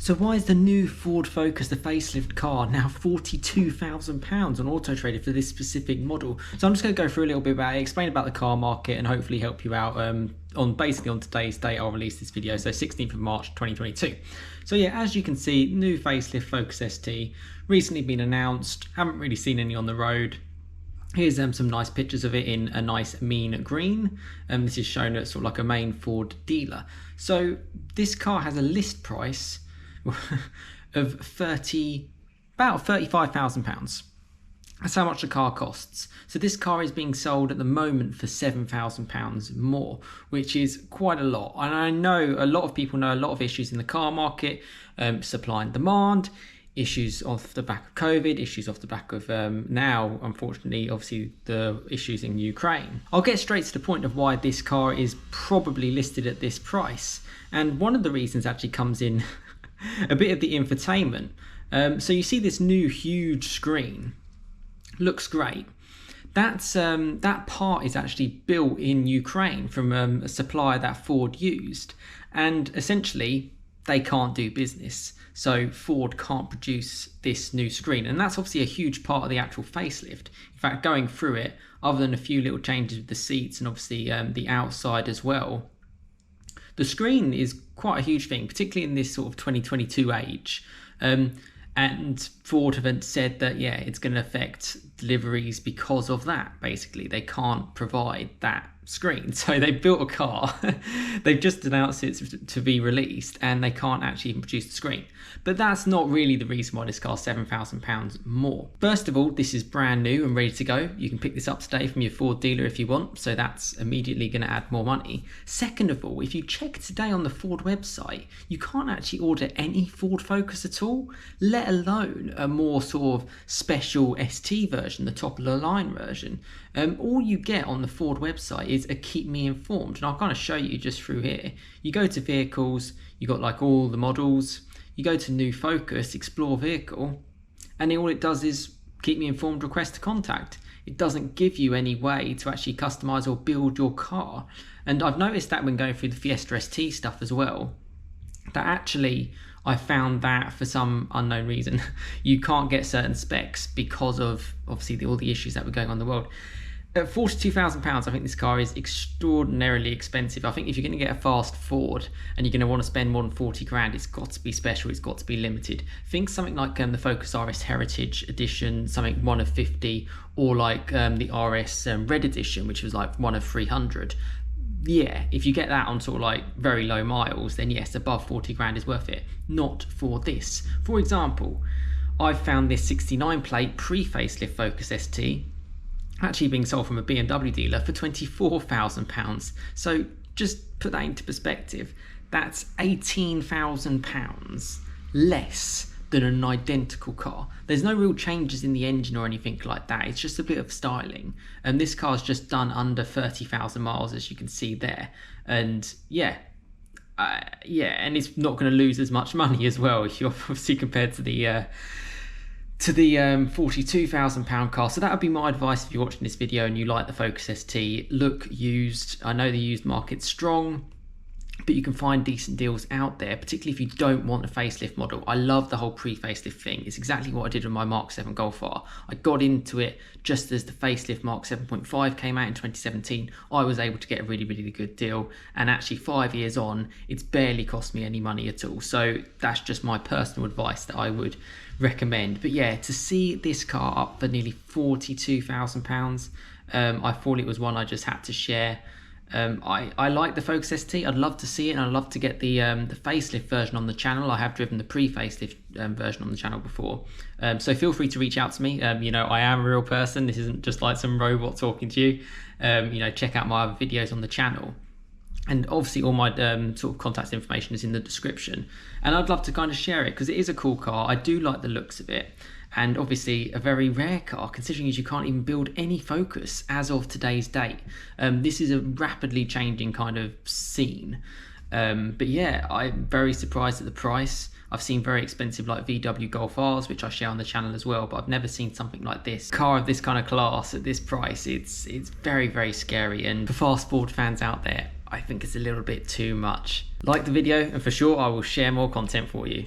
So why is the new Ford Focus, the facelift car, now £42,000 on Auto Trader for this specific model? So I'm just going to go through a little bit about it, explain about the car market, and hopefully help you out on today's date. I'll release this video, so 16th of March 2022. So yeah, as you can see, new facelift Focus ST, recently been announced, haven't really seen any on the road. Here's some nice pictures of it in a nice mean green. This is shown at sort of like a main Ford dealer. So this car has a list price of about £35,000. That's how much the car costs. So this car is being sold at the moment for £7,000 more, which is quite a lot. And I know a lot of people know a lot of issues in the car market, supply and demand, issues off the back of COVID, issues off the back of now, unfortunately, obviously the issues in Ukraine. I'll get straight to the point of why this car is probably listed at this price. And one of the reasons actually comes in a bit of the infotainment. So you see this new huge screen, looks great. That part is actually built in Ukraine from a supplier that Ford used, and essentially they can't do business. So Ford can't produce this new screen, and that's obviously a huge part of the actual facelift. In fact, going through it, other than a few little changes with the seats and obviously the outside as well, the screen is quite a huge thing, particularly in this sort of 2022 age. And Ford have said that, yeah, it's going to affect deliveries because of that. Basically, they can't provide that screen. So they built a car, they've just announced it to be released, and they can't actually even produce the screen. But that's not really the reason why this car is £7,000 more. First of all, this is brand new and ready to go. You can pick this up today from your Ford dealer if you want, so that's immediately going to add more money. Second of all, if you check today on the Ford website, you can't actually order any Ford Focus at all, let alone a more sort of special ST version, the top of the line version. All you get on the Ford website is a keep me informed, and I'll kind of show you just through here. You go to vehicles, you got like all the models, you go to new Focus, explore vehicle, and all it does is keep me informed, request to contact. It doesn't give you any way to actually customize or build your car. And I've noticed that when going through the Fiesta ST stuff as well, that actually I found that for some unknown reason you can't get certain specs because of obviously all the issues that were going on in the world. At £42,000, I think this car is extraordinarily expensive. I think if you're going to get a fast Ford and you're going to want to spend more than 40 grand, it's got to be special, it's got to be limited. Think something like the Focus RS Heritage Edition, something 1 of 50, or like the RS Red Edition, which was like 1 of 300. Yeah, if you get that on sort of like very low miles, then yes, above 40 grand is worth it. Not for this. For example, I've found this 69 plate pre-facelift Focus ST actually being sold from a BMW dealer for £24,000. So just put that into perspective, that's £18,000 less than an identical car. There's no real changes in the engine or anything like that. It's just a bit of styling. And this car's just done under 30,000 miles, as you can see there. And yeah, and it's not going to lose as much money as well if you're obviously compared to the £42,000 car. So that would be my advice if you're watching this video and you like the Focus ST. Look used. I know the used market's strong, but you can find decent deals out there, particularly if you don't want a facelift model. I love the whole pre-facelift thing. It's exactly what I did with my Mark 7 Golf R. I got into it just as the facelift Mark 7.5 came out in 2017. I was able to get a really, really good deal. And actually 5 years on, it's barely cost me any money at all. So that's just my personal advice that I would recommend. But yeah, to see this car up for nearly £42,000, I thought it was one I just had to share. I like the Focus ST. I'd love to see it, and I'd love to get the facelift version on the channel. I have driven the pre-facelift version on the channel before, so feel free to reach out to me. You know, I am a real person. This isn't just like some robot talking to you. You know, check out my other videos on the channel, and obviously all my sort of contact information is in the description. And I'd love to kind of share it because it is a cool car. I do like the looks of it. And obviously a very rare car, considering you can't even build any Focus as of today's date. This is a rapidly changing kind of scene. But yeah, I'm very surprised at the price. I've seen very expensive like VW Golf Rs, which I share on the channel as well, but I've never seen something like this. Car of this kind of class at this price, it's very, very scary. And for fast Ford fans out there, I think it's a little bit too much. Like the video, and for sure I will share more content for you.